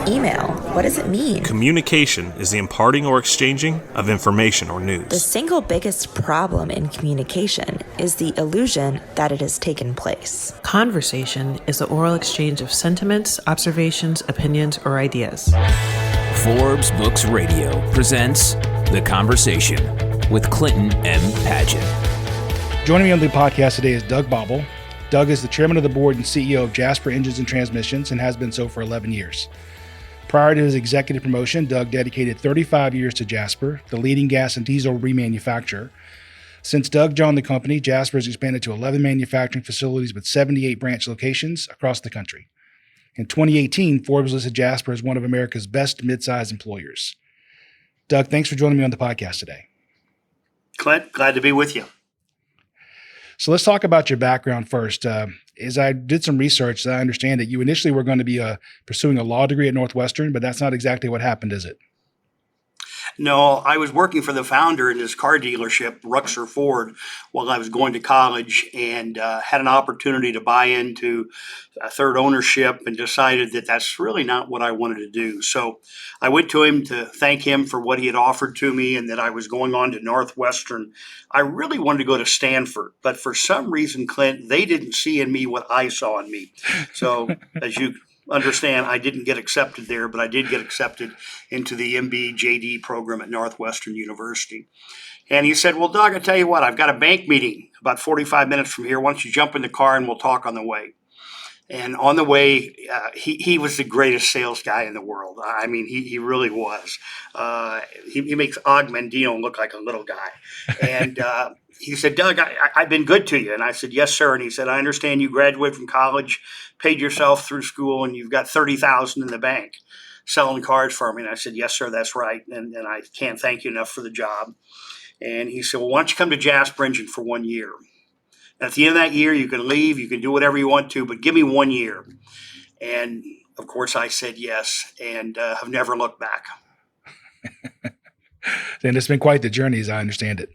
email? What does it mean? Communication is the imparting or exchanging of information or news. The single biggest problem in communication is the illusion that it has taken place. Conversation is the oral exchange of sentiments, observations, opinions, or ideas. Forbes Books Radio presents The Conversation with Clinton M. Padgett. Joining me on the podcast today is Doug Bawel. Doug is the chairman of the board and CEO of Jasper Engines and Transmissions and has been so for 11 years. Prior to his executive promotion, Doug dedicated 35 years to Jasper, the leading gas and diesel remanufacturer. Since Doug joined the company, Jasper has expanded to 11 manufacturing facilities with 78 branch locations across the country. In 2018, Forbes listed Jasper as one of America's best mid-sized employers. Doug, thanks for joining me on the podcast today. Clint, glad to be with you. So let's talk about your background first. As I did some research, I understand that you initially were going to be pursuing a law degree at Northwestern, but that's not exactly what happened, is it? No, I was working for the founder in his car dealership, Ruxer Ford, while I was going to college, and had an opportunity to buy into a third ownership and decided that that's really not what I wanted to do. So I went to him to thank him for what he had offered to me and that I was going on to Northwestern. I really wanted to go to Stanford, but for some reason, Clint, they didn't see in me what I saw in me. So as you understand, I didn't get accepted there, but I did get accepted into the MB JD program at Northwestern University. And he said, well, Doug, I tell you what, I've got a bank meeting about 45 minutes from here. Why don't you jump in the car and we'll talk on the way? And on the way, he was the greatest sales guy in the world. I mean, he really was. He makes Og Mandino look like a little guy. And he said, Doug, I've been good to you. And I said, yes, sir. And he said, I understand you graduated from college, paid yourself through school, and you've got $30,000 in the bank selling cars for me. And I said, yes, sir, that's right. And I can't thank you enough for the job. And he said, well, why don't you come to Jasper Engine for 1 year? And at the end of that year, you can leave, you can do whatever you want to, but give me 1 year. And of course, I said yes, and have never looked back. And it's been quite the journey, as I understand it.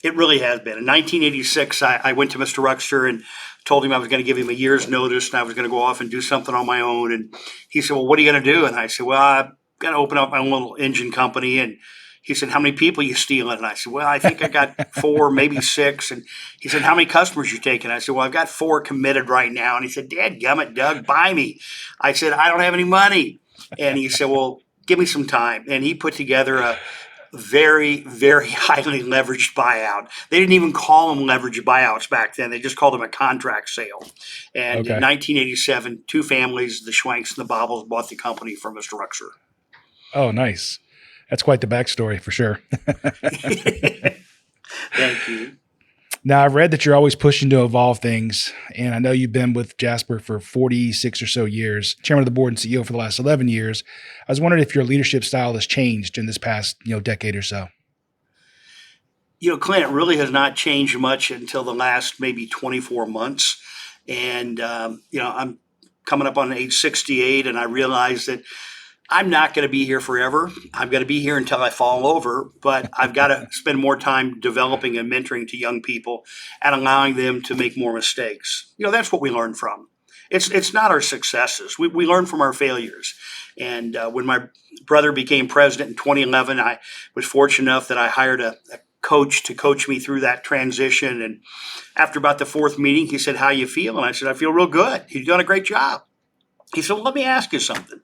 It really has been. In 1986, I went to Mr. Ruxter and told him I was going to give him a year's notice and I was going to go off and do something on my own. And he said, well, what are you going to do? And I said, well, I've got to open up my own little engine company. And he said, how many people are you stealing? And I said, well, I think I got 4, maybe 6. And he said, how many customers you taking? I said, well, I've got 4 committed right now. And he said, dadgummit, Doug, buy me. I said, I don't have any money. And he said, well, give me some time. And he put together a very, very highly leveraged buyout. They didn't even call them leveraged buyouts back then. They just called them a contract sale. And in 1987, 2 families, the Schwanks and the Bobbles, bought the company from Mr. Ruxer. Oh, nice. That's quite the backstory for sure. Thank you. Now, I've read that you're always pushing to evolve things, and I know you've been with Jasper for 46 or so years, chairman of the board and CEO for the last 11 years. I was wondering if your leadership style has changed in this past, decade or so. Clint, it really has not changed much until the last maybe 24 months. And, I'm coming up on age 68, and I realize that I'm not going to be here forever. I'm going to be here until I fall over, but I've got to spend more time developing and mentoring to young people and allowing them to make more mistakes. That's what we learn from. It's not our successes. We learn from our failures. And when my brother became president in 2011, I was fortunate enough that I hired a coach to coach me through that transition. And after about the 4th meeting, he said, how you feel? And I said, I feel real good. You've done a great job. He said, well, let me ask you something.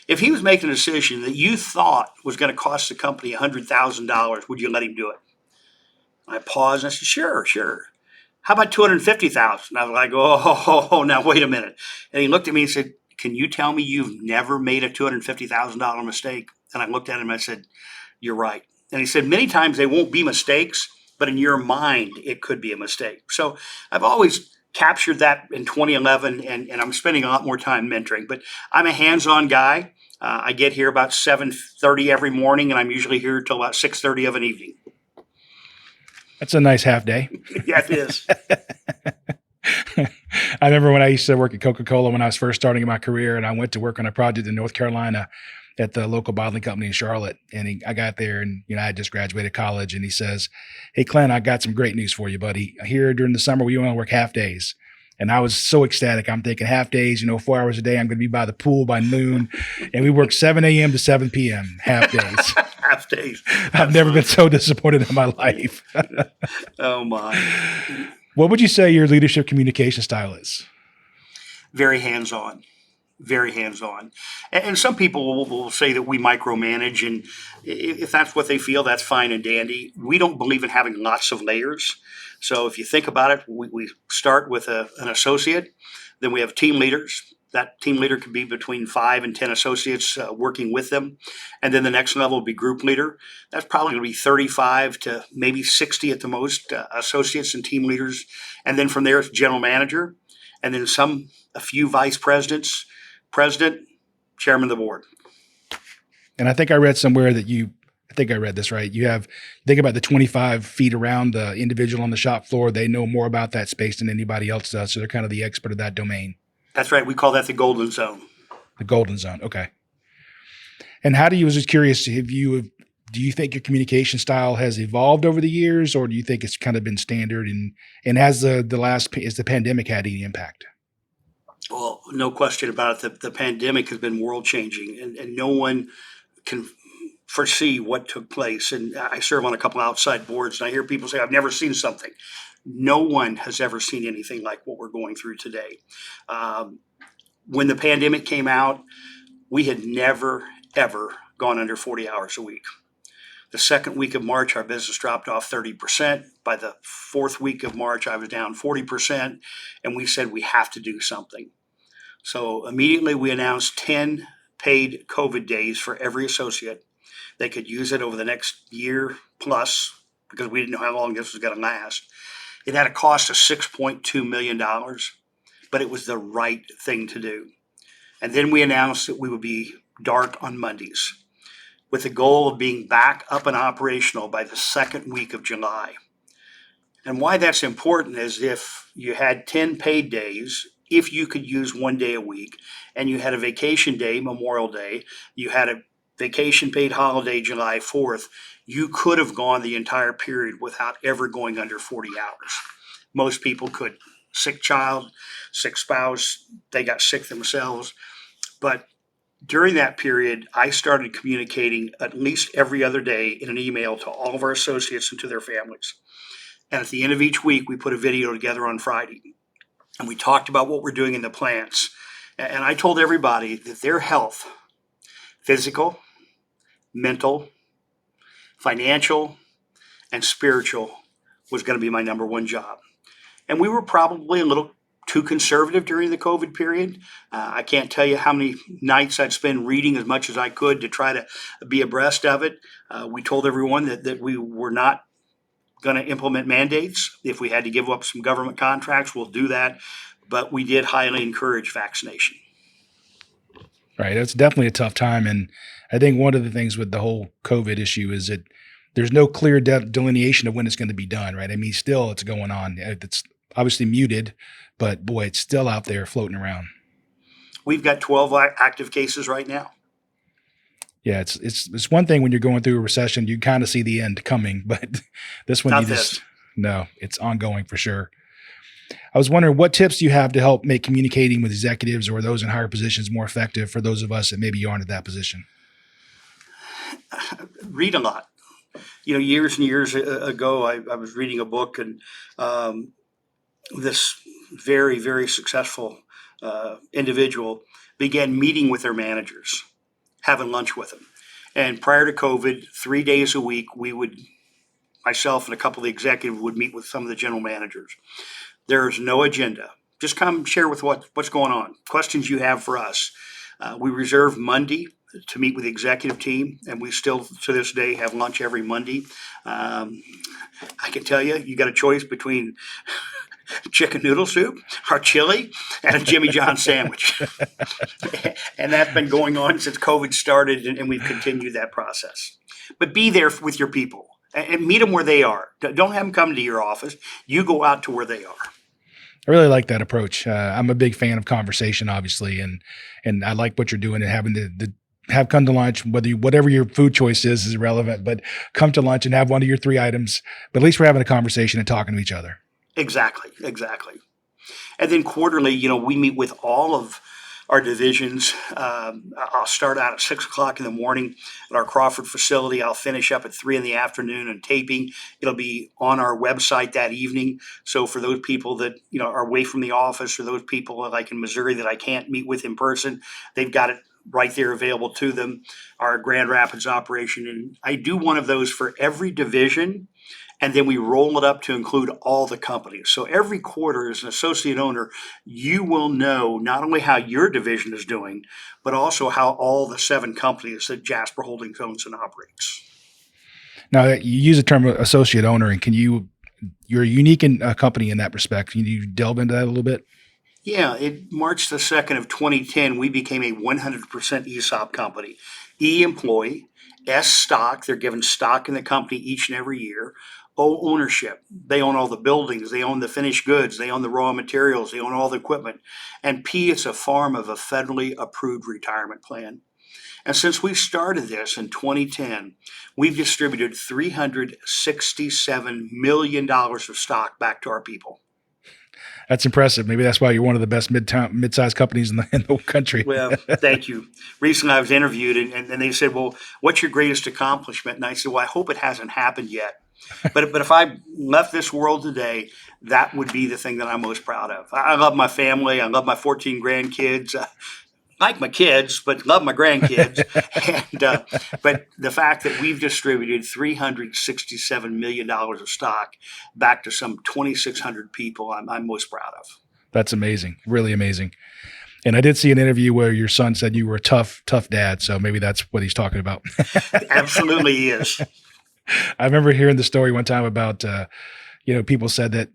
If he was making a decision that you thought was going to cost the company $100,000, would you let him do it? I paused and I said, sure. How about $250,000? I was like, oh, now wait a minute. And he looked at me and said, can you tell me you've never made a $250,000 mistake? And I looked at him and I said, you're right. And he said, many times they won't be mistakes, but in your mind, it could be a mistake. So I've always captured that in 2011, and I'm spending a lot more time mentoring. But I'm a hands-on guy. I get here about 7:30 every morning, and I'm usually here till about 6:30 of an evening. That's a nice half day. Yeah, it is. I remember when I used to work at Coca-Cola when I was first starting my career, and I went to work on a project in North Carolina at the local bottling company in Charlotte. And I got there and, I had just graduated college, and he says, hey, Clint, I got some great news for you, buddy. Here during the summer, we only work half days. And I was so ecstatic. I'm thinking half days, 4 hours a day. I'm going to be by the pool by noon. And we worked 7 a.m. to 7 p.m. half days. Half days. I've never been so disappointed in my life. Oh, my. What would you say your leadership communication style is? Very hands-on. Very hands-on. And some people will say that we micromanage, and if that's what they feel, that's fine and dandy. We don't believe in having lots of layers. So if you think about it, we start with an associate, then we have team leaders. That team leader could be between 5 and 10 associates working with them. And then the next level would be group leader. That's probably going to be 35 to maybe 60 at the most associates and team leaders. And then from there, it's general manager. And then a few vice presidents, president, chairman of the board. And I think I read somewhere that I think I read this right. Think about the 25 feet around the individual on the shop floor. They know more about that space than anybody else does. So they're kind of the expert of that domain. That's right. We call that the golden zone. The golden zone. Okay. And I was just curious, do you think your communication style has evolved over the years, or do you think it's kind of been standard? And has the pandemic had any impact? Well, no question about it. The pandemic has been world changing, and no one can foresee what took place. And I serve on a couple outside boards, and I hear people say, I've never seen something. No one has ever seen anything like what we're going through today. When the pandemic came out, we had never, ever gone under 40 hours a week. The second week of March, our business dropped off 30%. By the fourth week of March, I was down 40%, and we said we have to do something. So immediately we announced 10 paid COVID days for every associate. They could use it over the next year plus, because we didn't know how long this was going to last. It had a cost of $6.2 million, but it was the right thing to do. And then we announced that we would be dark on Mondays, with the goal of being back up and operational by the second week of July. And why that's important is if you had 10 paid days, if you could use 1 day a week, and you had a vacation day, Memorial Day, you had a vacation paid holiday, July 4th, you could have gone the entire period without ever going under 40 hours. Most people could. Sick child, sick spouse, they got sick themselves. But during that period, I started communicating at least every other day in an email to all of our associates and to their families. And at the end of each week, we put a video together on Friday. And we talked about what we're doing in the plants. And I told everybody that their health, physical, mental, financial, and spiritual, was going to be my number one job. And we were probably a little too conservative during the COVID period. I can't tell you how many nights I'd spend reading as much as I could to try to be abreast of it. We told everyone that we were not going to implement mandates. If we had to give up some government contracts, we'll do that. But we did highly encourage vaccination. Right. It's definitely a tough time. And I think one of the things with the whole COVID issue is that there's no clear delineation of when it's going to be done, right? I mean, still it's going on. It's obviously muted, but boy, it's still out there floating around. We've got 12 active cases right now. Yeah, it's one thing when you're going through a recession, you kind of see the end coming, but this one no, it's ongoing for sure. I was wondering, what tips do you have to help make communicating with executives or those in higher positions more effective for those of us that maybe aren't at that position? Read a lot. Years and years ago, I was reading a book, and this very, very successful individual began meeting with their managers, having lunch with them. And prior to COVID, 3 days a week, myself and a couple of the executives would meet with some of the general managers. There's no agenda. Just come share with what's going on, questions you have for us. We reserve Monday to meet with the executive team, and we still, to this day, have lunch every Monday. I can tell you got a choice between chicken noodle soup, or chili, and a Jimmy John sandwich. And that's been going on since COVID started, and we've continued that process. But be there with your people and meet them where they are. Don't have them come to your office. You go out to where they are. I really like that approach. I'm a big fan of conversation, obviously, and I like what you're doing and having to have come to lunch, whatever your food choice is irrelevant, but come to lunch and have one of your 3 items. But at least we're having a conversation and talking to each other. Exactly. And then quarterly, we meet with all of our divisions. I'll start out at 6 o'clock in the morning at our Crawford facility. I'll finish up at 3 in the afternoon and taping. It'll be on our website that evening. So for those people that, are away from the office, or those people like in Missouri that I can't meet with in person, they've got it right there available to them, our Grand Rapids operation. And I do one of those for every division. And then we roll it up to include all the companies. So every quarter, as an associate owner, you will know not only how your division is doing, but also how all the 7 companies that Jasper Holdings owns and operates. Now, you use the term associate owner, and you're unique in a company in that respect. Can you delve into that a little bit? Yeah, March the 2nd of 2010, we became a 100% ESOP company. E, employee, S, stock. They're given stock in the company each and every year. O, ownership. They own all the buildings. They own the finished goods. They own the raw materials. They own all the equipment. And P, it's a form of a federally approved retirement plan. And since we started this in 2010, we've distributed $367 million of stock back to our people. That's impressive. Maybe that's why you're one of the best mid-sized companies in the country. Well, thank you. Recently, I was interviewed, and they said, "Well, what's your greatest accomplishment?" And I said, "Well, I hope it hasn't happened yet. But if I left this world today, that would be the thing that I'm most proud of. I love my family. I love my 14 grandkids. Like my kids, but love my grandkids. But the fact that we've distributed $367 million of stock back to some 2,600 people, I'm most proud of. That's amazing. Really amazing. And I did see an interview where your son said you were a tough dad. So maybe that's what he's talking about. Absolutely he is. I remember hearing the story one time about, people said that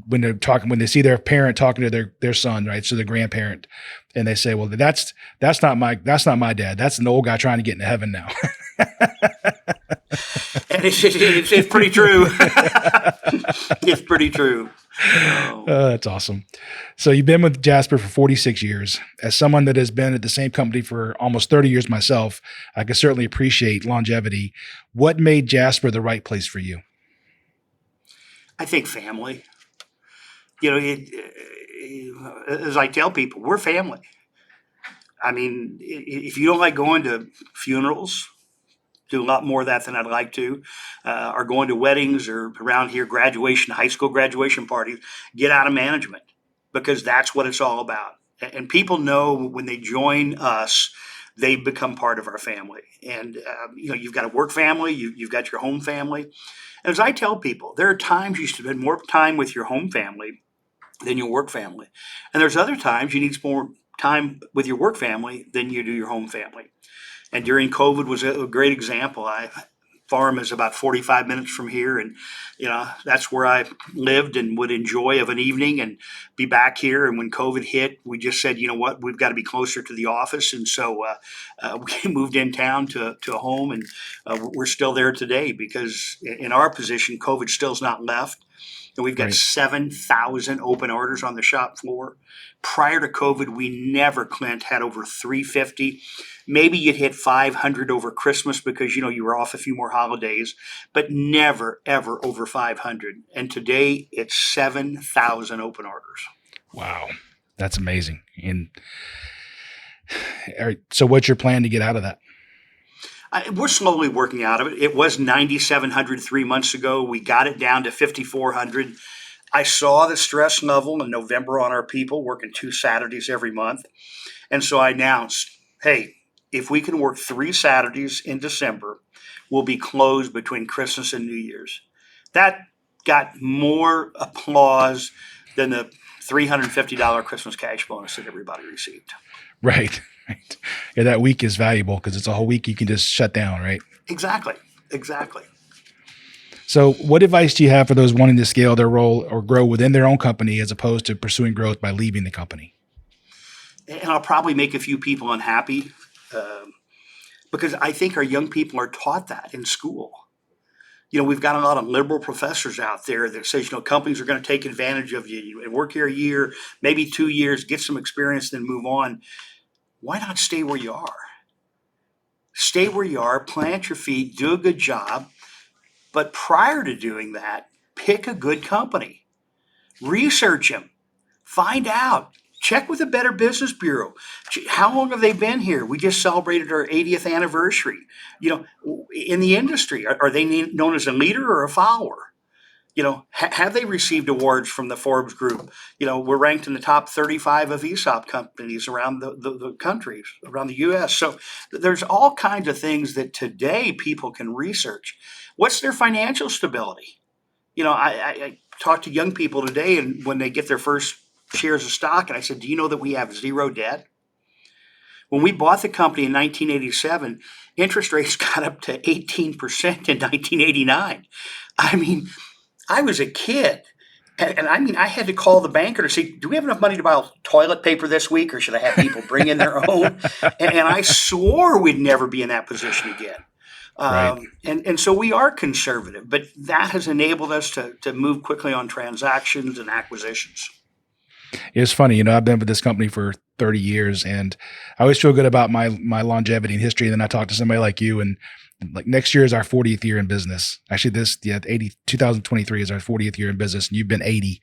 when they see their parent talking to their son, right? So the grandparent, and they say, well, that's not my dad. That's an old guy trying to get into heaven now. And it's pretty true. It's pretty true. That's awesome. So you've been with Jasper for 46 years. As someone that has been at the same company for almost 30 years myself, I can certainly appreciate longevity. What made Jasper the right place for you? I think family. As I tell people, we're family. I mean, if you don't like going to funerals, do a lot more of that than I'd like to, or going to weddings, or around here, high school graduation parties, get out of management, because that's what it's all about. And people know when they join us, they become part of our family. And, you've got a work family, you've got your home family. And as I tell people, there are times you spend more time with your home family than your work family. And there's other times you need more time with your work family than you do your home family. And during COVID was a great example. Farm is about 45 minutes from here, and that's where I lived and would enjoy of an evening and be back here. And when COVID hit, we just said, you know what, we've got to be closer to the office, and so we moved in town to a home, and we're still there today, because in our position, COVID still's not left. And we've got 7,000 open orders on the shop floor. Prior to COVID, we never, Clint, had over 350. Maybe you'd hit 500 over Christmas because, you were off a few more holidays, but never, ever over 500. And today it's 7,000 open orders. Wow. That's amazing. And so what's your plan to get out of that? We're slowly working out of it. It was 9,700 3 months ago. We got it down to 5,400. I saw the stress level in November on our people, working 2 Saturdays every month. And so I announced, hey, if we can work 3 Saturdays in December, we'll be closed between Christmas and New Year's. That got more applause than the $350 Christmas cash bonus that everybody received. Right. Yeah, that week is valuable because it's a whole week you can just shut down, right? Exactly. So what advice do you have for those wanting to scale their role or grow within their own company as opposed to pursuing growth by leaving the company? And I'll probably make a few people unhappy because I think our young people are taught that in school. We've got a lot of liberal professors out there that says, companies are going to take advantage of you and work here a year, maybe 2 years, get some experience, then move on. Why not stay where you are? Stay where you are, plant your feet, do a good job. But prior to doing that, pick a good company. Research them. Find out. Check with the Better Business Bureau. How long have they been here? We just celebrated our 80th anniversary. In the industry, are they known as a leader or a follower? Have they received awards from the Forbes group? We're ranked in the top 35 of ESOP companies around the country, around the U.S. So there's all kinds of things that today people can research. What's their financial stability? I talk to young people today, and when they get their first shares of stock, and I said, do you know that we have zero debt? When we bought the company in 1987, interest rates got up to 18% in 1989. I mean, I was a kid, and I had to call the banker to say, do we have enough money to buy toilet paper this week, or should I have people bring in their own? And I swore we'd never be in that position again. Right. And so we are conservative, but that has enabled us to move quickly on transactions and acquisitions. It's funny, I've been with this company for 30 years, and I always feel good about my longevity and history. And then I talk to somebody like you, and like next year is our 40th year in business. Actually, 2023 is our 40th year in business, and you've been 80.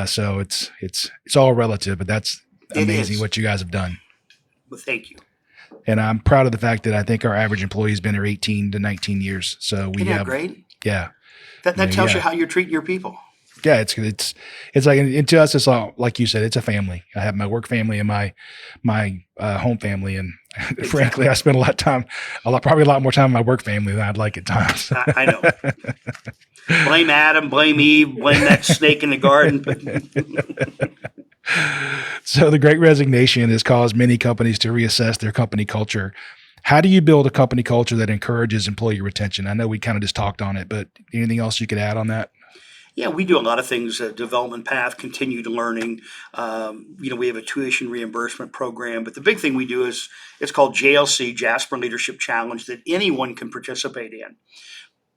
So it's all relative, but that's amazing what you guys have done. Well, thank you. And I'm proud of the fact that I think our average employee has been here 18 to 19 years. So we Isn't that have great? Yeah. That tells you how you're treating your people. Yeah, it's like, and to us, it's all, like you said, it's a family. I have my work family and my home family, and Exactly. frankly, I spend probably a lot more time with my work family than I'd like at times. I know. Blame Adam, blame Eve, blame that snake in the garden. So the Great Resignation has caused many companies to reassess their company culture. How do you build a company culture that encourages employee retention? I know we kind of just talked on it, but anything else you could add on that? Yeah, we do a lot of things, development path, continued learning. We have a tuition reimbursement program, but the big thing we do is it's called JLC, Jasper Leadership Challenge, that anyone can participate in.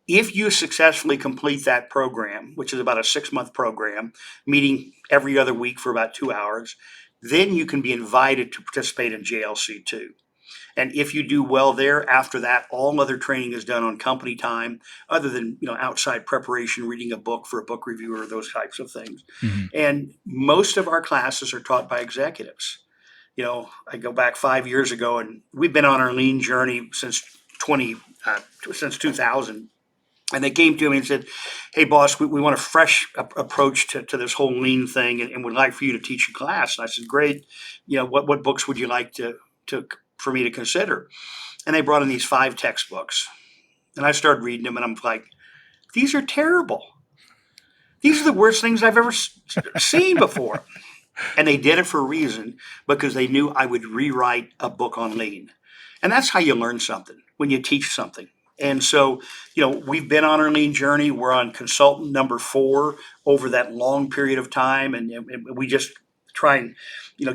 If you successfully complete that program, which is about a 6-month program, meeting every other week for about 2 hours, then you can be invited to participate in JLC 2. And if you do well there, after that, all other training is done on company time, other than outside preparation, reading a book for a book reviewer, those types of things. Mm-hmm. And most of our classes are taught by executives. I go back 5 years ago, and we've been on our lean journey since 2000. And they came to me and said, hey, boss, we want a fresh approach to this whole lean thing, and would like for you to teach a class. And I said, great. What books would you like for me to consider? And they brought in these 5 textbooks. And I started reading them, and I'm like, these are terrible. These are the worst things I've ever seen before. And they did it for a reason, because they knew I would rewrite a book on lean. And that's how you learn something, when you teach something. And so, we've been on our lean journey. We're on consultant number 4 over that long period of time. And we just try and,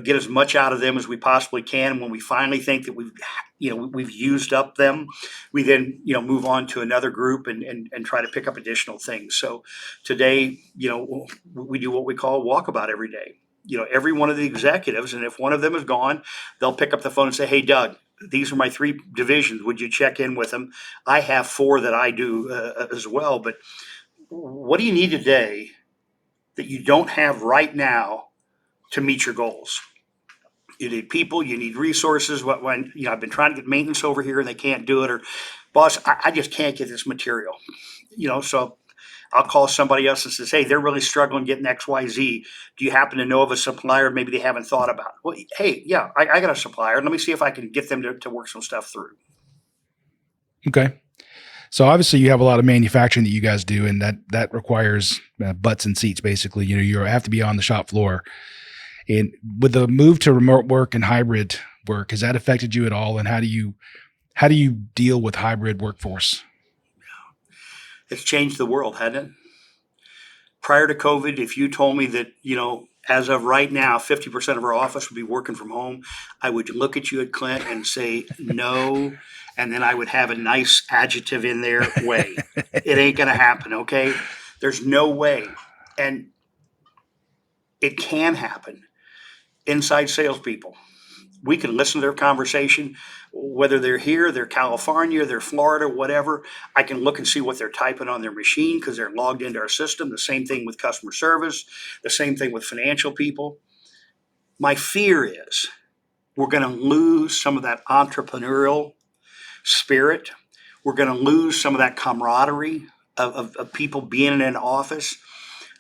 get as much out of them as we possibly can. And when we finally think that we've used up them, we then, move on to another group and try to pick up additional things. So today, we do what we call a walkabout every day. Every one of the executives, and if one of them is gone, they'll pick up the phone and say, hey, Doug, these are my 3 divisions. Would you check in with them? I have 4 that I do as well. But what do you need today that you don't have right now to meet your goals? You need people, you need resources. When I've been trying to get maintenance over here and they can't do it, or boss, I just can't get this material. So I'll call somebody else and says, hey, they're really struggling getting XYZ. Do you happen to know of a supplier maybe they haven't thought about? Well, hey, yeah, I got a supplier. Let me see if I can get them to work some stuff through. Okay. So obviously you have a lot of manufacturing that you guys do, and that requires butts and seats, basically. You have to be on the shop floor. And with the move to remote work and hybrid work, has that affected you at all? And how do you deal with hybrid workforce? It's changed the world, hasn't it? Prior to COVID, if you told me that, as of right now, 50% of our office would be working from home, I would look at you at Clint and say, no. And then I would have a nice adjective in there, way. It ain't going to happen, okay? There's no way. And it can happen. Inside salespeople, we can listen to their conversation, whether they're here, they're California, they're Florida, whatever. I can look and see what they're typing on their machine because they're logged into our system. The same thing with customer service, the same thing with financial people. My fear is we're going to lose some of that entrepreneurial spirit. We're going to lose some of that camaraderie of people being in an office.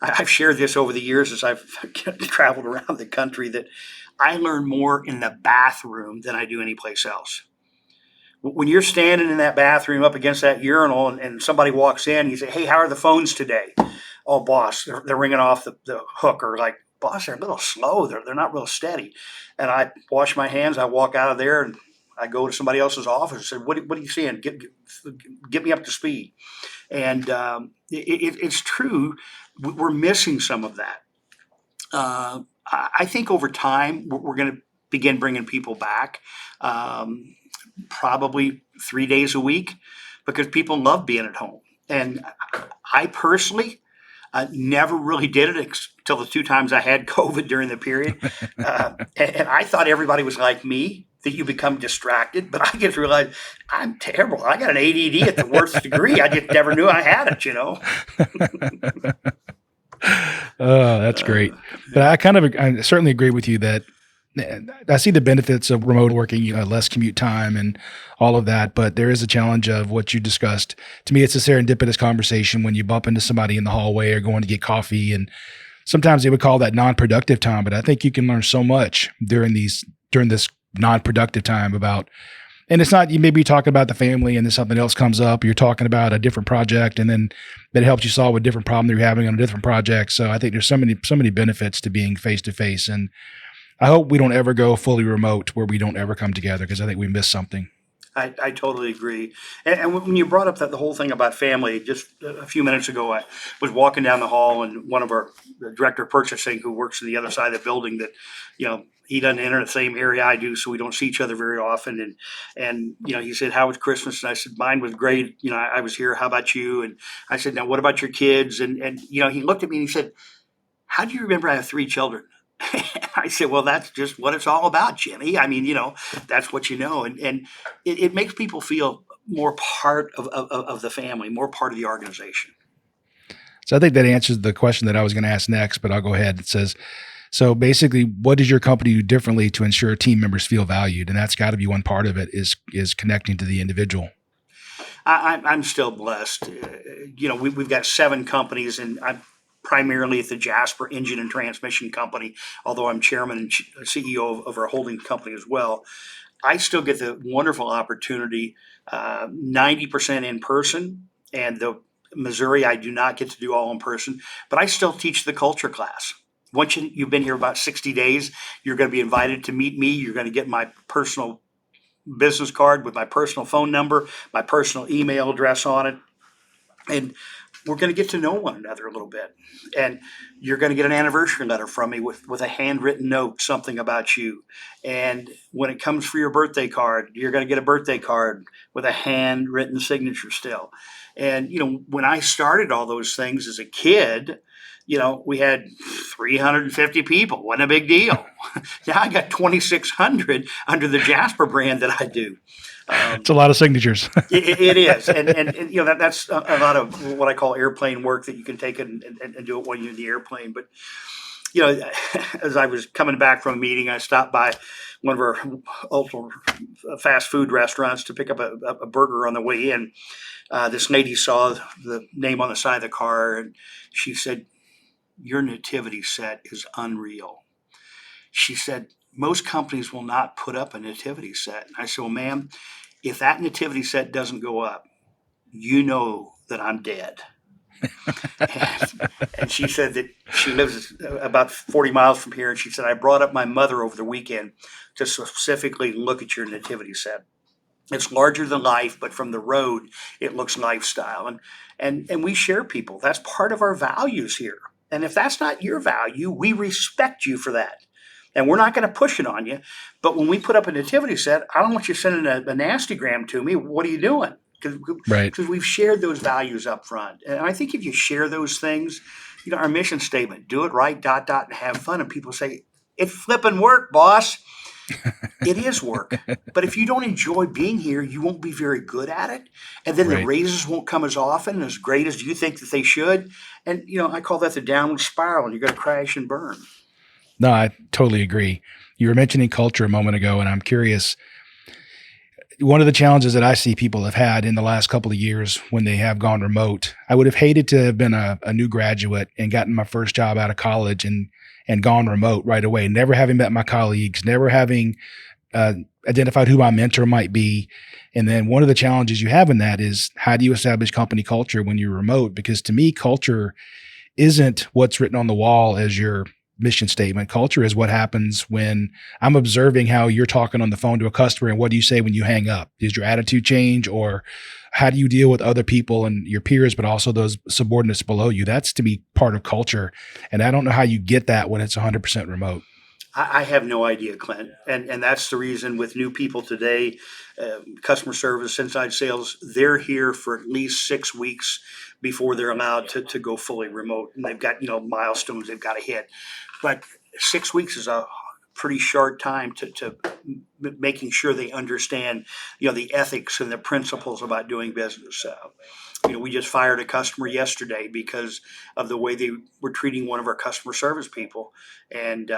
I've shared this over the years as I've traveled around the country that I learn more in the bathroom than I do anyplace else. When you're standing in that bathroom up against that urinal and somebody walks in, you say, hey, how are the phones today? Oh, boss, they're ringing off the hook. Or like, boss, they're a little slow. They're not real steady. And I wash my hands. I walk out of there and I go to somebody else's office and say, what are you seeing? Get me up to speed. And it's true. We're missing some of that. I think over time, we're going to begin bringing people back, probably 3 days a week, because people love being at home. And I personally never really did it until the 2 times I had COVID during the period. And I thought everybody was like me, that you become distracted. But I just realized I'm terrible. I got an ADD at the worst degree. I just never knew I had it, you know. Oh, that's great. But I certainly agree with you that I see the benefits of remote working, less commute time and all of that. But there is a challenge of what you discussed. To me, it's a serendipitous conversation when you bump into somebody in the hallway or going to get coffee. And sometimes they would call that non-productive time. But I think you can learn so much during this non-productive time about, and it's not, you may be talking about the family and then something else comes up. You're talking about a different project and then that helps you solve a different problem that you're having on a different project. So I think there's so many benefits to being face to face. And I hope we don't ever go fully remote where we don't ever come together because I think we miss something. I totally agree. And when you brought up the whole thing about family, just a few minutes ago, I was walking down the hall and one of the director of purchasing who works on the other side of the building that, he doesn't enter the same area I do, so we don't see each other very often. And he said, how was Christmas? And I said, mine was great. I was here. How about you? And I said, now what about your kids? And he looked at me and he said, how do you remember I have 3 children? I said, well, that's just what it's all about, Jimmy. I mean, that's what you know. And it makes people feel more part of the family, more part of the organization. So I think that answers the question that I was going to ask next, but I'll go ahead. It says, so basically, what does your company do differently to ensure team members feel valued? And that's got to be one part of it is connecting to the individual. I'm still blessed. We've got 7 companies, and I'm primarily at the Jasper Engine and Transmission Company, although I'm chairman and CEO of our holding company as well. I still get the wonderful opportunity, 90% in person, and the Missouri I do not get to do all in person, but I still teach the culture class. Once you've been here about 60 days, you're going to be invited to meet me. You're going to get my personal business card with my personal phone number, my personal email address on it. And we're going to get to know one another a little bit. And you're going to get an anniversary letter from me with a handwritten note, something about you. And when it comes for your birthday card, you're going to get a birthday card with a handwritten signature still. And, when I started all those things as a kid, we had 350 people. Wasn't a big deal. Now I got 2,600 under the Jasper brand that I do. It's a lot of signatures. It is. And that's a lot of what I call airplane work that you can take and do it while you're in the airplane. But, as I was coming back from a meeting, I stopped by one of our ultra fast food restaurants to pick up a burger on the way in. This lady saw the name on the side of the car and she said, your nativity set is unreal. She said, most companies will not put up a nativity set. And I said, well, ma'am, if that nativity set doesn't go up, you know that I'm dead. and she said that she lives about 40 miles from here. And she said, I brought up my mother over the weekend to specifically look at your nativity set. It's larger than life, but from the road, it looks lifestyle. And we share people. That's part of our values here. And if that's not your value, we respect you for that. And we're not going to push it on you. But when we put up a nativity set, I don't want you sending a nastygram to me. What are you doing? Because we've shared those values up front. And I think if you share those things, our mission statement, do it right, ... and have fun. And people say, it flipping work, boss. It is work. But if you don't enjoy being here, you won't be very good at it. And then the Right. raises won't come as often and as great as you think that they should. And, I call that the downward spiral, and you're going to crash and burn. No, I totally agree. You were mentioning culture a moment ago, and I'm curious. One of the challenges that I see people have had in the last couple of years when they have gone remote, I would have hated to have been a new graduate and gotten my first job out of college and gone remote right away, never having met my colleagues, never having identified who my mentor might be. And then one of the challenges you have in that is, how do you establish company culture when you're remote? Because to me, culture isn't what's written on the wall as your mission statement. Culture is what happens when I'm observing how you're talking on the phone to a customer, and what do you say when you hang up? Does your attitude change, or how do you deal with other people and your peers, but also those subordinates below you? That's, to me, part of culture. And I don't know how you get that when it's 100% remote. I have no idea, Clint. And that's the reason with new people today, customer service, inside sales, they're here for at least 6 weeks before they're allowed to go fully remote. And they've got, milestones they've got to hit. But 6 weeks is a pretty short time to making sure they understand, the ethics and the principles about doing business. We just fired a customer yesterday because of the way they were treating one of our customer service people. And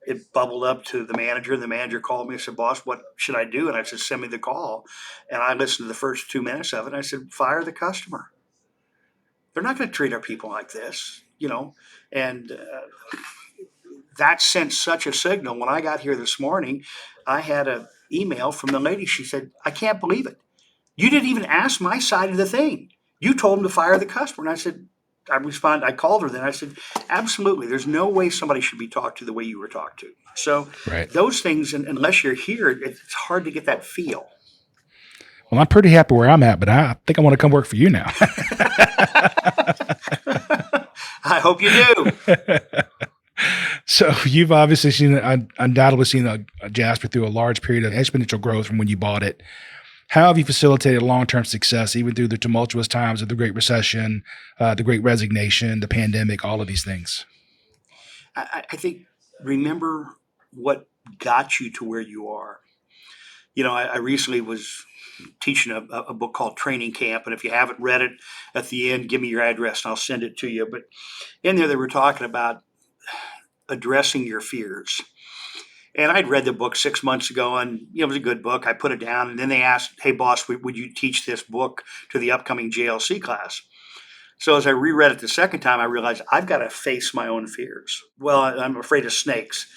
it bubbled up to the manager, and the manager called me and said, "Boss, what should I do?" And I said, "Send me the call." And I listened to the first 2 minutes of it. And I said, "Fire the customer. They're not going to treat our people like this, And that sent such a signal. When I got here this morning, I had an email from the lady. She said, "I can't believe it. You didn't even ask my side of the thing. You told them to fire the customer." And I said, I called her then. I said, "Absolutely. There's no way somebody should be talked to the way you were talked to." So Right. those things, unless you're here, it's hard to get that feel. Well, I'm pretty happy where I'm at, but I think I want to come work for you now. I hope you do. So you've obviously undoubtedly seen Jasper through a large period of exponential growth from when you bought it. How have you facilitated long-term success, even through the tumultuous times of the Great Recession, the Great Resignation, the pandemic, all of these things? I think, remember what got you to where you are. I recently was teaching a book called Training Camp. And if you haven't read it, at the end, give me your address and I'll send it to you. But in there, they were talking about addressing your fears. And I'd read the book 6 months ago, and it was a good book. I put it down, and then they asked, "Hey, boss, would you teach this book to the upcoming JLC class?" So as I reread it the second time, I realized I've got to face my own fears. Well, I'm afraid of snakes.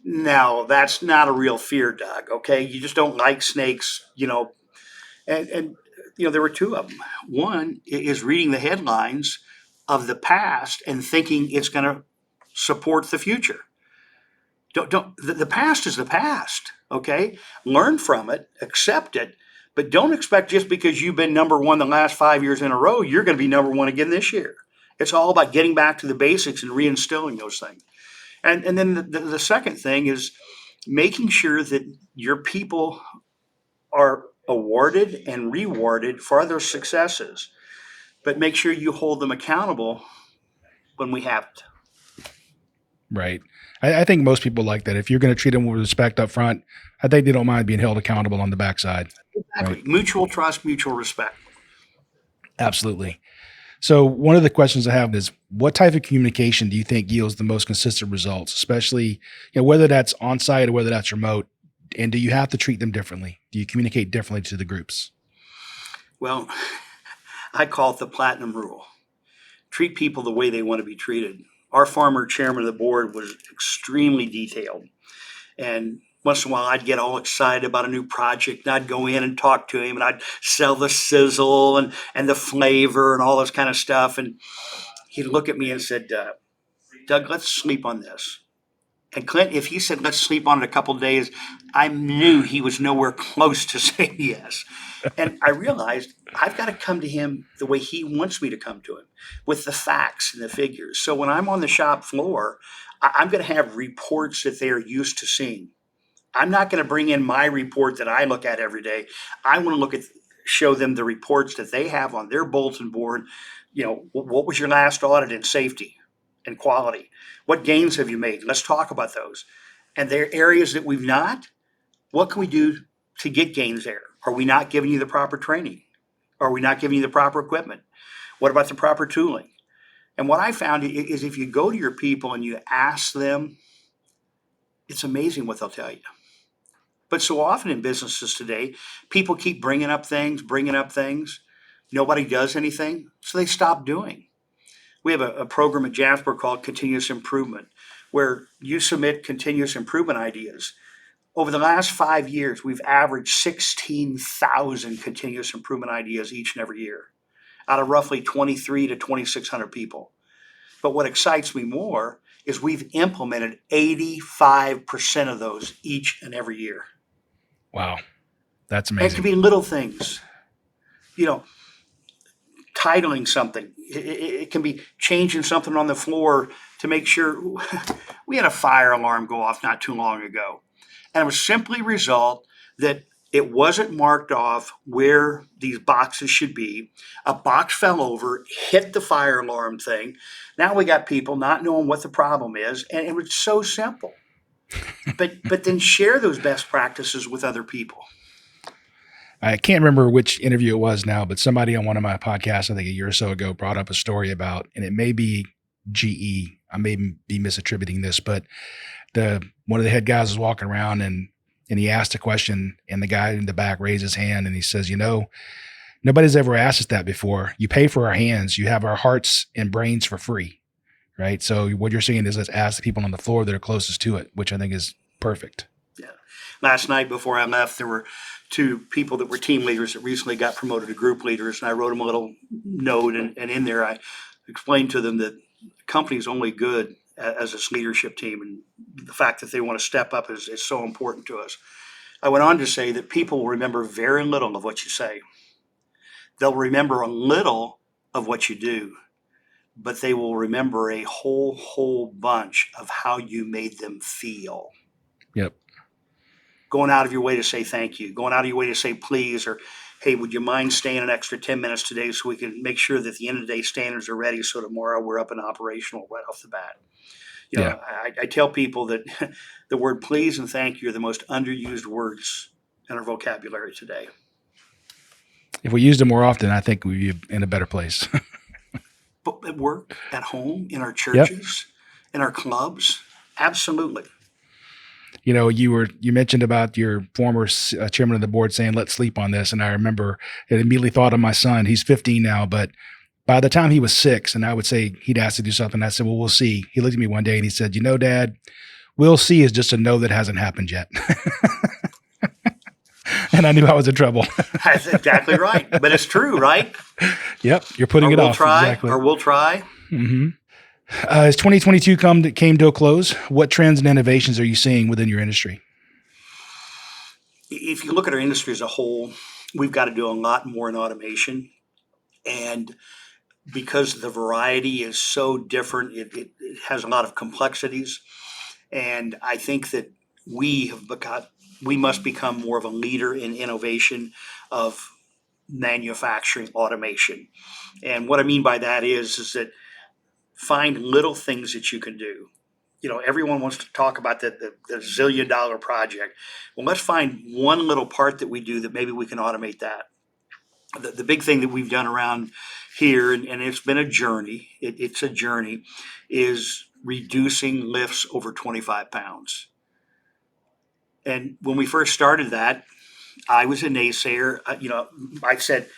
Now, that's not a real fear, Doug, okay? You just don't like snakes, And there were two of them. One is reading the headlines of the past and thinking it's going to support the future. The past is the past, okay? Learn from it, accept it, but don't expect just because you've been number one the last 5 years in a row, you're going to be number one again this year. It's all about getting back to the basics and reinstilling those things. And then the second thing is making sure that your people are awarded and rewarded for their successes, but make sure you hold them accountable when we haven't. Right. I think most people like that. If you're going to treat them with respect up front, I think they don't mind being held accountable on the backside. Exactly. Right. Mutual trust, mutual respect. Absolutely. So one of the questions I have is, what type of communication do you think yields the most consistent results, especially whether that's on-site or whether that's remote? And do you have to treat them differently? Do you communicate differently to the groups? Well, I call it the platinum rule. Treat people the way they want to be treated. Our former chairman of the board was extremely detailed. And once in a while, I'd get all excited about a new project, and I'd go in and talk to him, and I'd sell the sizzle and the flavor and all this kind of stuff. And he'd look at me and said, "Doug, let's sleep on this." And Clint, if he said, "Let's sleep on it a couple of days," I knew he was nowhere close to saying yes. And I realized I've got to come to him the way he wants me to come to him, with the facts and the figures. So when I'm on the shop floor, I'm going to have reports that they are used to seeing. I'm not going to bring in my report that I look at every day. I want to show them the reports that they have on their bulletin board. What was your last audit in safety and quality? What gains have you made? Let's talk about those. And there are areas that we've not. What can we do to get gains there? Are we not giving you the proper training? Are we not giving you the proper equipment? What about the proper tooling? And what I found is if you go to your people and you ask them, it's amazing what they'll tell you. But so often in businesses today, people keep bringing up things. Nobody does anything, so they stop doing. We have a program at Jasper called Continuous Improvement, where you submit continuous improvement ideas. Over the last 5 years, we've averaged 16,000 continuous improvement ideas each and every year out of roughly 23 to 2,600 people. But what excites me more is we've implemented 85% of those each and every year. Wow. That's And it amazing. can be little things, titling something. It can be changing something on the floor to make sure. We had a fire alarm go off not too long ago. And it was simply a result that it wasn't marked off where these boxes should be. A box fell over, hit the fire alarm thing. Now we got people not knowing what the problem is. And it was so simple. But then share those best practices with other people. I can't remember which interview it was now, but somebody on one of my podcasts, I think a year or so ago, brought up a story about, and it may be GE. I may be misattributing this, but one of the head guys was walking around and he asked a question, and the guy in the back raised his hand and he says, nobody's ever asked us that before. You pay for our hands. You have our hearts and brains for free, right? So what you're saying is let's ask the people on the floor that are closest to it, which I think is perfect. Yeah. Last night before I left, there were 2 people that were team leaders that recently got promoted to group leaders, and I wrote them a little note, and in there I explained to them that the company is only good as its leadership team, and the fact that they want to step up is so important to us. I went on to say that people will remember very little of what you say. They'll remember a little of what you do, but they will remember a whole bunch of how you made them feel. Yep. Going out of your way to say thank you, going out of your way to say please, or hey, would you mind staying an extra 10 minutes today so we can make sure that the end of the day standards are ready so tomorrow we're up and operational right off the bat. I tell people that the word please and thank you are the most underused words in our vocabulary today. If we used them more often, I think we'd be in a better place. But at work, at home, in our churches, in our clubs, absolutely. You mentioned about your former chairman of the board saying, let's sleep on this. And I remember it immediately thought of my son. He's 15 now, but by the time he was 6 and I would say he'd ask to do something, I said, well, we'll see. He looked at me one day and he said, Dad, we'll see is just a no that hasn't happened yet. And I knew I was in trouble. That's exactly right. But it's true, right? Yep. You're putting it off. Exactly. Or we'll try. Mm-hmm. As 2022 came to a close, what trends and innovations are you seeing within your industry? If you look at our industry as a whole, we've got to do a lot more in automation. And because the variety is so different, it has a lot of complexities. And I think that we must become more of a leader in innovation of manufacturing automation. And what I mean by that is that find little things that you can do. Everyone wants to talk about the $1 zillion project. Well, let's find one little part that we do that maybe we can automate that. The big thing that we've done around here, and it's been a journey, it's a journey, is reducing lifts over 25 pounds. And when we first started that, I was a naysayer. I said,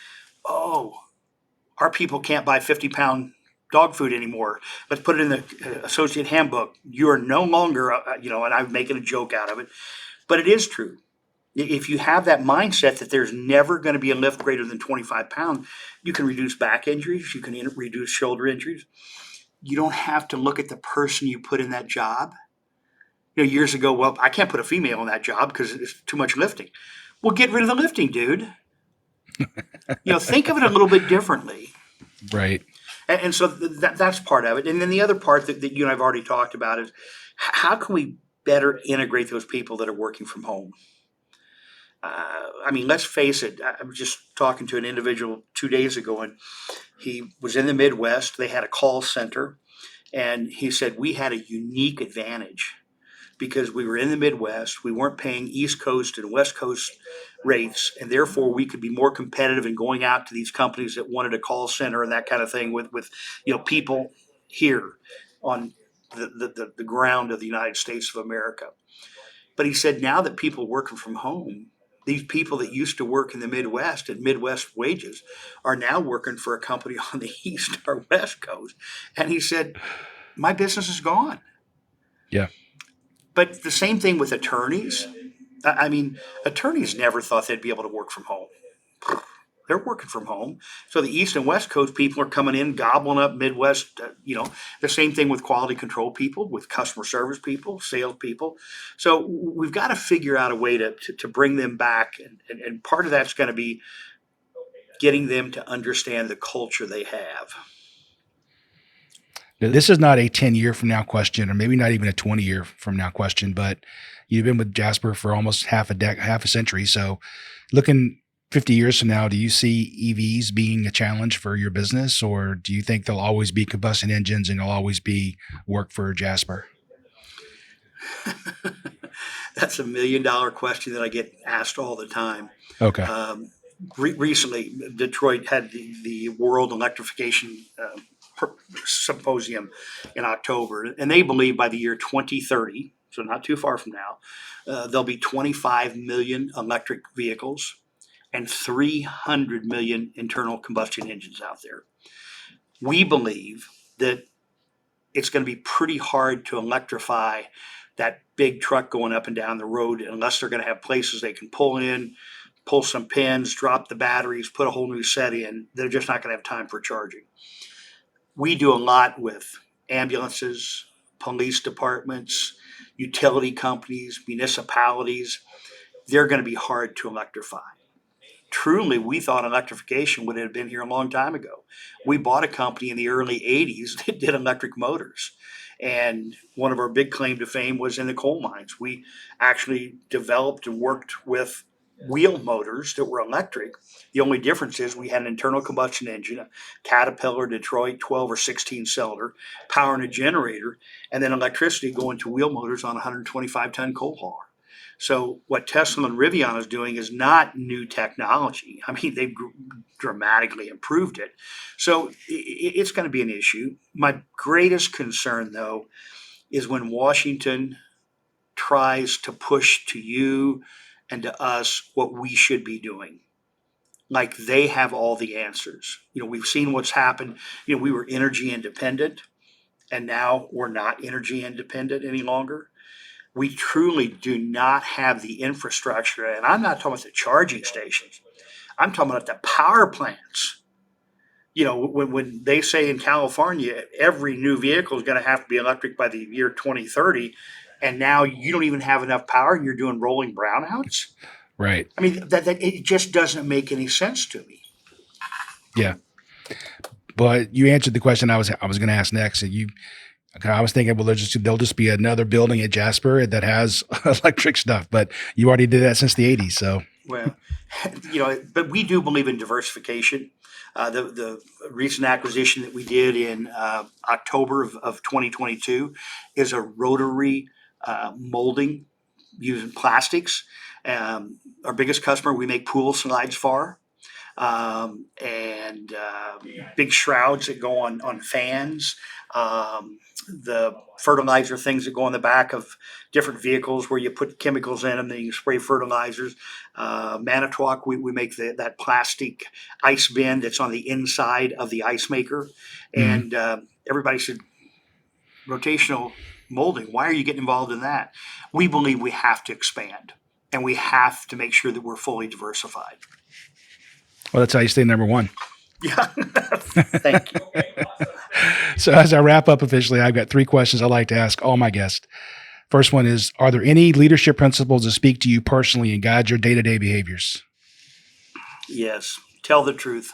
our people can't buy 50-pound dog food anymore. Let's put it in the associate handbook. You are no longer, and I'm making a joke out of it. But it is true. If you have that mindset that there's never going to be a lift greater than 25 pounds, you can reduce back injuries. You can reduce shoulder injuries. You don't have to look at the person you put in that job. Years ago, well, I can't put a female in that job because it's too much lifting. Well, get rid of the lifting, dude. Think of it a little bit differently. Right. And so that's part of it. And then the other part that you and I have already talked about is how can we better integrate those people that are working from home? Let's face it. I was just talking to an individual 2 days ago, and he was in the Midwest. They had a call center, and he said we had a unique advantage because we were in the Midwest. We weren't paying East Coast and West Coast rates, and therefore we could be more competitive in going out to these companies that wanted a call center and that kind of thing with people here on the ground of the United States of America. But he said now that people are working from home, these people that used to work in the Midwest at Midwest wages are now working for a company on the East or West Coast. And he said, my business is gone. Yeah. But the same thing with attorneys. I mean, attorneys never thought they'd be able to work from home. They're working from home. So the East and West Coast people are coming in, gobbling up Midwest, the same thing with quality control people, with customer service people, sales people. So we've got to figure out a way to bring them back. And part of that's going to be getting them to understand the culture they have. Now, this is not a 10-year from now question, or maybe not even a 20-year from now question, but you've been with Jasper for almost half a century. So looking 50 years from now, do you see EVs being a challenge for your business, or do you think there'll always be combustion engines and there'll always be work for Jasper? That's $1 million question that I get asked all the time. Okay. Recently, Detroit had the World Electrification Symposium in October, and they believe by the year 2030, so not too far from now, there'll be 25 million electric vehicles and 300 million internal combustion engines out there. We believe that it's going to be pretty hard to electrify that big truck going up and down the road unless they're going to have places they can pull in, pull some pins, drop the batteries, put a whole new set in. They're just not going to have time for charging. We do a lot with ambulances, police departments, utility companies, municipalities. They're going to be hard to electrify. Truly, we thought electrification would have been here a long time ago. We bought a company in the early 80s that did electric motors. And one of our big claim to fame was in the coal mines. We actually developed and worked with wheel motors that were electric. The only difference is we had an internal combustion engine, a Caterpillar, Detroit 12 or 16 cylinder, powering a generator, and then electricity going to wheel motors on a 125-ton coal hauler. So what Tesla and Rivian is doing is not new technology. I mean, they've dramatically improved it. So it's going to be an issue. My greatest concern, though, is when Washington tries to push to you and to us what we should be doing. Like they have all the answers. We've seen what's happened. We were energy independent, and now we're not energy independent any longer. We truly do not have the infrastructure. And I'm not talking about the charging stations. I'm talking about the power plants. When they say in California, every new vehicle is going to have to be electric by the year 2030, and now you don't even have enough power and you're doing rolling brownouts. Right. I mean, that it just doesn't make any sense to me. Yeah. But you answered the question I was going to ask next. And I was thinking, well, there'll just be another building at Jasper that has electric stuff, but you already did that since the 80s. So, well, but we do believe in diversification. The recent acquisition that we did in October of 2022 is a rotary molding using plastics. Our biggest customer, we make pool slides for, and big shrouds that go on fans. The fertilizer things that go on the back of different vehicles where you put chemicals in them, then you spray fertilizers. Manitowoc, we make that plastic ice bin that's on the inside of the ice maker. And everybody said, rotational molding, why are you getting involved in that? We believe we have to expand, and we have to make sure that we're fully diversified. Well, that's how you stay number one. Yeah. Thank you. So as I wrap up officially, I've got 3 questions I like to ask all my guests. First one is, are there any leadership principles that speak to you personally and guide your day-to-day behaviors? Yes. Tell the truth.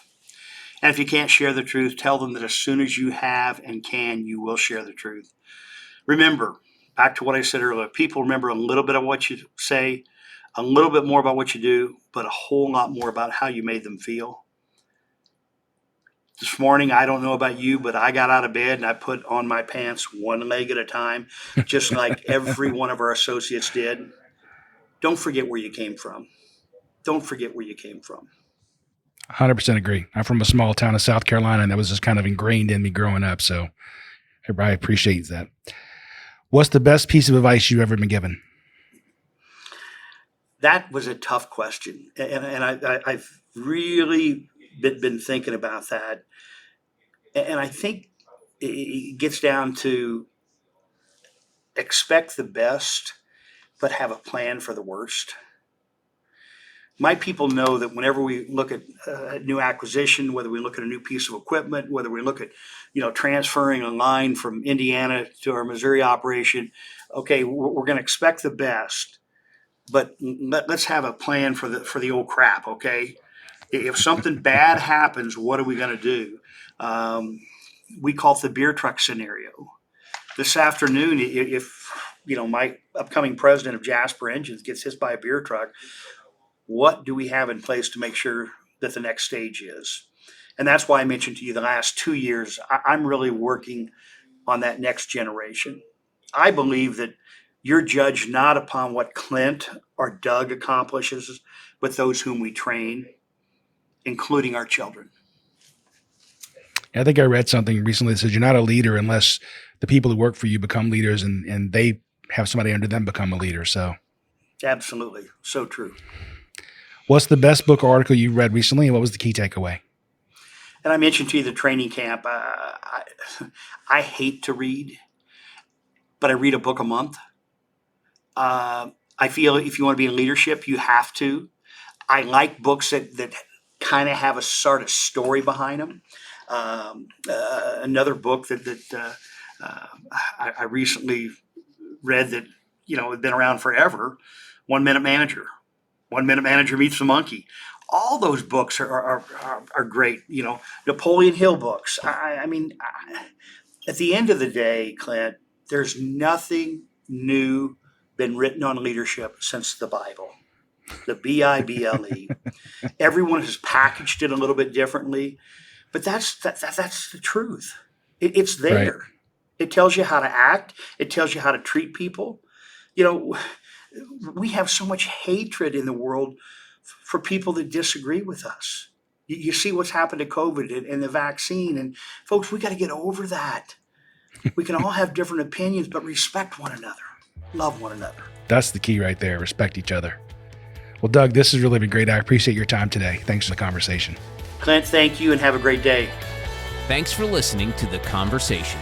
And if you can't share the truth, tell them that as soon as you have and can, you will share the truth. Remember, back to what I said earlier, people remember a little bit of what you say, a little bit more about what you do, but a whole lot more about how you made them feel. This morning, I don't know about you, but I got out of bed and I put on my pants one leg at a time, just like every one of our associates did. Don't forget where you came from. Don't forget where you came from. 100% agree. I'm from a small town of South Carolina, and that was just kind of ingrained in me growing up. So everybody appreciates that. What's the best piece of advice you've ever been given? That was a tough question. And I've really been thinking about that. And I think it gets down to expect the best, but have a plan for the worst. My people know that whenever we look at a new acquisition, whether we look at a new piece of equipment, whether we look at, transferring a line from Indiana to our Missouri operation, okay, we're going to expect the best, but let's have a plan for the old crap. Okay, if something bad happens, what are we going to do? We call it the beer truck scenario. This afternoon, if my upcoming president of Jasper Engines gets hit by a beer truck, what do we have in place to make sure that the next stage is? And that's why I mentioned to you the last 2 years, I'm really working on that next generation. I believe that you're judged not upon what Clint or Doug accomplishes, but those whom we train, including our children. I think I read something recently that says you're not a leader unless the people who work for you become leaders and they have somebody under them become a leader. So absolutely. So true. What's the best book or article you read recently, and what was the key takeaway? And I mentioned to you the training camp. I hate to read, but I read a book a month. I feel if you want to be in leadership, you have to. I like books that kind of have a sort of story behind them. Another book that I recently read that had been around forever, 1 Minute Manager. 1 Minute Manager Meets the Monkey. All those books are great. Napoleon Hill books. I mean, at the end of the day, Clint, there's nothing new been written on leadership since the Bible, the Bible. Everyone has packaged it a little bit differently, but that's the truth. It's there. Right. It tells you how to act. It tells you how to treat people. We have so much hatred in the world for people that disagree with us. You see what's happened to COVID and the vaccine. And folks, we got to get over that. We can all have different opinions, but respect one another. Love one another. That's the key right there. Respect each other. Well, Doug, this has really been great. I appreciate your time today. Thanks for the conversation. Clint, thank you and have a great day. Thanks for listening to The Conversation.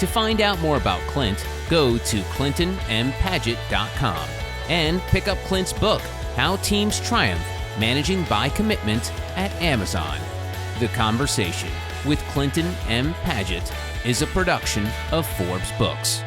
To find out more about Clint, go to clintonmpaget.com and pick up Clint's book, How Teams Triumph, Managing by Commitment, at Amazon. The Conversation with Clinton M. Paget is a production of Forbes Books.